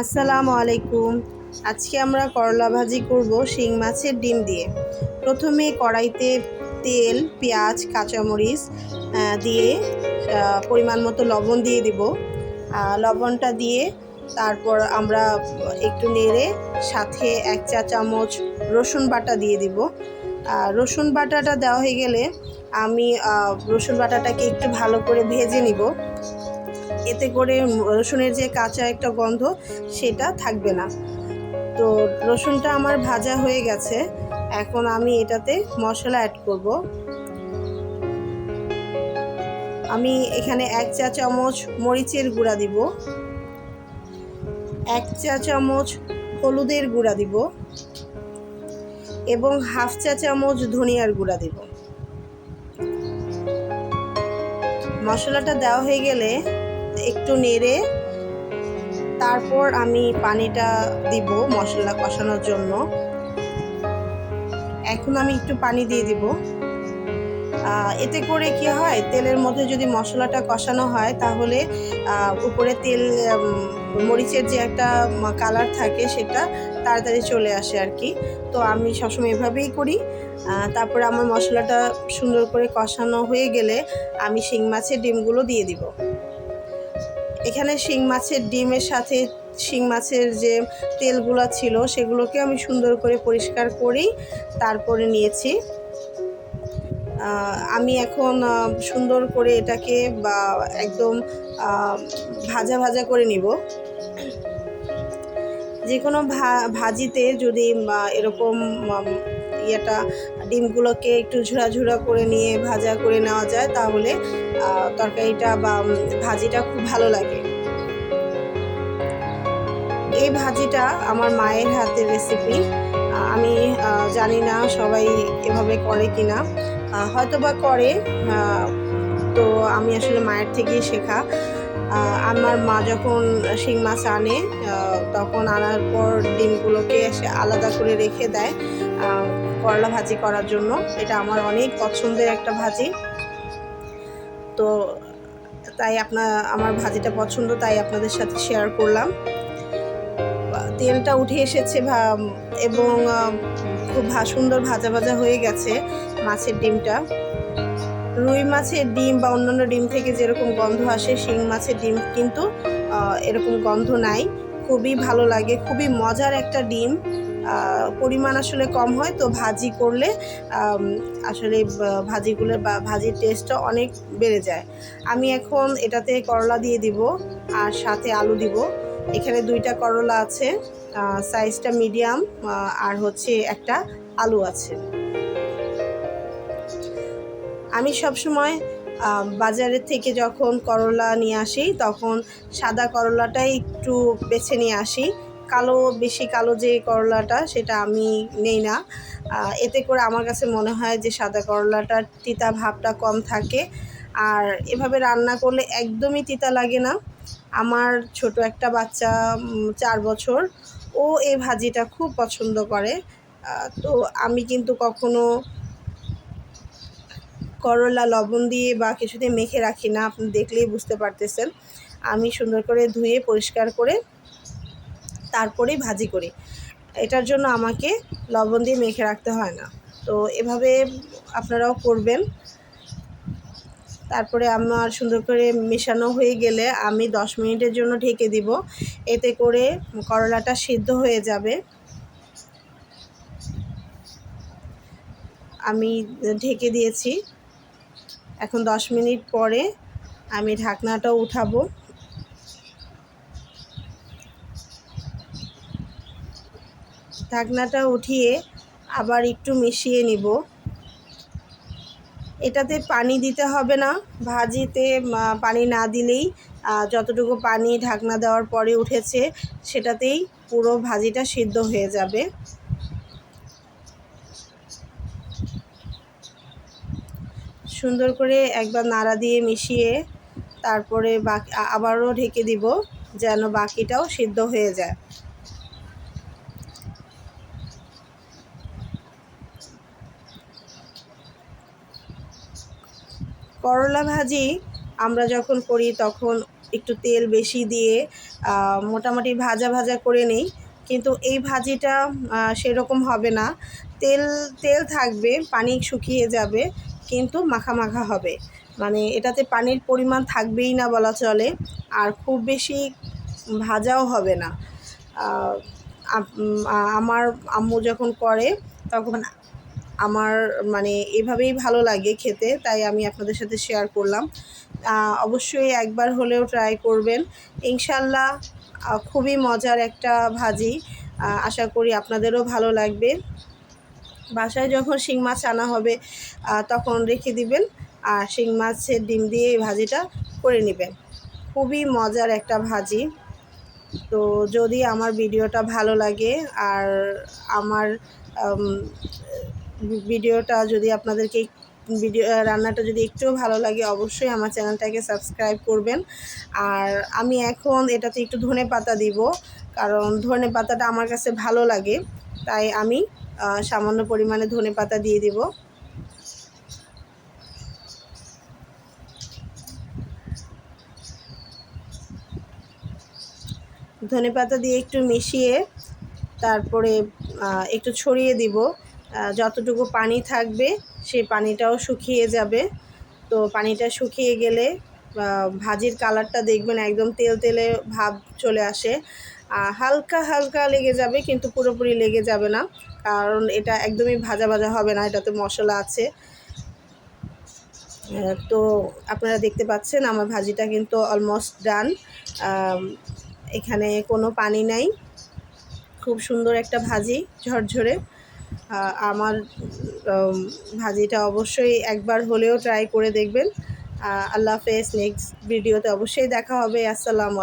আসসালামু আলাইকুম। আজকে আমরা করলা ভাজি করব শিং মাছের ডিম দিয়ে। প্রথমে কড়াইতে তেল, পেঁয়াজ, কাঁচামরিচ দিয়ে পরিমাণ মতো লবণ দিয়ে দিব। লবণটা দিয়ে তারপর আমরা একটু নেড়ে সাথে 1 চা চামচ রসুন বাটা দিয়ে দিব। রসুন বাটাটা দেওয়া হয়ে গেলে আমি রসুন বাটাটাকে একটু ভালো করে ভেজে নিব। এতে করে রসুনের যে কাঁচা একটা গন্ধ সেটা থাকবে না। তো রসুনটা আমার ভাজা হয়ে গেছে। এখন আমি এটাতে মশলা অ্যাড করব। আমি এখানে 1 চা চামচ মরিচের গুঁড়া দিব, 1 চা চামচ হলুদের গুঁড়া দিব এবং 1/2 চা চামচ ধনিয়ার গুঁড়া দিব। মশলাটা দেওয়া হয়ে গেলে একটু নেড়ে তারপর আমি পানিটা দিব মশলা কষানোর জন্য। এখন আমি একটু পানি দিয়ে দিব। এতে করে কি হয়, তেলের মধ্যে যদি মশলাটা কষানো হয় তাহলে উপরে তেল মরিচের যে একটা কালার থাকে সেটা তাড়াতাড়ি চলে আসে আর কি। তো আমি সবসময় এভাবেই করি। তারপরে আমার মশলাটা সুন্দর করে কষানো হয়ে গেলে আমি শিং মাছের ডিমগুলো দিয়ে দিব। এখানে শিং মাছের ডিমের সাথে শিং মাছের যে তেলগুলো ছিল সেগুলোকে আমি সুন্দর করে পরিষ্কার করেই তারপরে নিয়েছি। আমি এখন সুন্দর করে এটাকে একদম ভাজা ভাজা করে নিব। যে কোনো ভাজিতে যদি এরকম ডিমগুলোকে একটু ঝুরা ঝুরা করে নিয়ে ভাজা করে নেওয়া যায় তাহলে তরকারিটা বা ভাজিটা খুব ভালো লাগে। এই ভাজিটা আমার মায়ের হাতের রেসিপি। আমি জানি না সবাই এভাবে করে কিনা, হয়তো বা করে। তো আমি আসলে মায়ের থেকেই শেখা। আমার মা যখন শিং মাছ আনে তখন আনার পর ডিমগুলোকে সে আলাদা করে রেখে দেয় করলা ভাজি করার জন্য। এটা আমার অনেক পছন্দের একটা ভাজি। তো তাই আমার ভাজিটা পছন্দ, তাই আপনাদের সাথে শেয়ার করলাম। তেলটা উঠে এসেছে এবং খুব সুন্দর ভাজা ভাজা হয়ে গেছে মাছের ডিমটা। রুই মাছের ডিম বা অন্যান্য ডিম থেকে যেরকম গন্ধ আসে শিং মাছের ডিম কিন্তু এরকম গন্ধ নাই। খুবই ভালো লাগে, খুবই মজার একটা ডিম। পরিমাণ আসলে কম হয়, তো ভাজি করলে আসলে ভাজির টেস্টটা অনেক বেড়ে যায়। আমি এখন এটাতে করলা দিয়ে দিব আর সাথে আলু দিব। এখানে 2টা করলা আছে, সাইজটা মিডিয়াম, আর হচ্ছে একটা আলু আছে। আমি সবসময় বাজারের থেকে যখন করলা নিয়ে আসি তখন সাদা করলাটাই একটু বেছে নিয়ে আসি। বেশি কালো যে করলাটা সেটা আমি নেই না। এতে করে আমার কাছে মনে হয় যে সাদা করলাটার তিতা ভাবটা কম থাকে, আর এভাবে রান্না করলে একদমই তিতা লাগে না। আমার ছোট একটা বাচ্চা, 4 বছর, ও এই ভাজিটা খুব পছন্দ করে। তো আমি কিন্তু কখনো করলা লবণ দিয়ে বা কিছুতে মেখে রাখি না, আপনি দেখলেই বুঝতে পারতেছেন। আমি সুন্দর করে ধুয়ে পরিষ্কার করে তারপরেই ভাজি করি। এটার জন্য আমাকে লবণ দিয়ে মেখে রাখতে হয় না। তো এভাবে আপনারাও করবেন। তারপরে আমার সুন্দর করে মেশানো হয়ে গেলে আমি 10 মিনিটের জন্য ঢেকে দিব। এতে করে করলাটা সিদ্ধ হয়ে যাবে। আমি ঢেকে দিয়েছি। এখন 10 মিনিট পরে আমি ঢাকনাটাও উঠাবো। ঢাকনাটা উঠিয়ে আবার একটু মিশিয়ে নিব। এটাতে পানি দিতে হবে না। ভাজিতে পানি না দিলেই যতটুকু পানি ঢাকনা দেওয়ার পরে উঠেছে সেটাতেই পুরো ভাজিটা সিদ্ধ হয়ে যাবে। সুন্দর করে একবার নাড়া দিয়ে মিশিয়ে তারপরে আবারও ঢেকে দিব যেন বাকিটাও সিদ্ধ হয়ে যায়। করলা ভাজি আমরা যখন করি তখন একটু তেল বেশি দিয়ে মোটামুটি ভাজা ভাজা করে নিই, কিন্তু এই ভাজিটা সেরকম হবে না। তেল তেল থাকবে, পানি শুকিয়ে যাবে, কিন্তু মাখা মাখা হবে। মানে এটাতে পানির পরিমাণ থাকবেই না বলা চলে, আর খুব বেশি ভাজাও হবে না। আমার আম্মু যখন করে তখন আমার মানে এভাবেই ভালো লাগে খেতে, তাই আমি আপনাদের সাথে শেয়ার করলাম। অবশ্যই একবার হলেও ট্রাই করবেন ইনশাল্লাহ। খুবই মজার একটা ভাজি, আশা করি আপনাদেরও ভালো লাগবে। বাসায় যখন শিং মাছ আনা হবে তখন রেখে দিবেন, আর শিং মাছের ডিম দিয়ে এই ভাজিটা করে নেবেন। খুবই মজার একটা ভাজি। তো যদি আমার ভিডিওটা ভালো লাগে আর আমার ভিডিওটা যদি আপনাদেরকে রান্নাটা যদি একটুও ভালো লাগে, অবশ্যই আমার চ্যানেলটাকে সাবস্ক্রাইব করবেন। আর আমি এখন এটাতে একটু ধনেপাতা দিব, কারণ ধনেপাতাটা আমার কাছে ভালো লাগে, তাই আমি সামান্য পরিমাণে ধনেপাতা দিয়ে দিব। ধনেপাতা দিয়ে একটু মিশিয়ে তারপরে একটু ছড়িয়ে দিব। যতটুকু পানি থাকবে সেই পানিটাও শুকিয়ে যাবে। তো পানিটা শুকিয়ে গেলে ভাজির কালারটা দেখবেন একদম তেল তেলে ভাব চলে আসে। হালকা হালকা লেগে যাবে, কিন্তু পুরোপুরি লেগে যাবে না, কারণ এটা একদমই ভাজা ভাজা হবে না, এটাতে মশলা আছে। তো আপনারা দেখতে পাচ্ছেন আমার ভাজিটা কিন্তু অলমোস্ট ডান। এখানে কোনো পানি নাই, খুব সুন্দর একটা ভাজি, ঝরঝরে। আমার ভাজিটা অবশ্যই একবার হলেও ট্রাই করে দেখবেন। আল্লাহ হাফেজ। নেক্সট ভিডিওতে অবশ্যই দেখা হবে। আসসালামু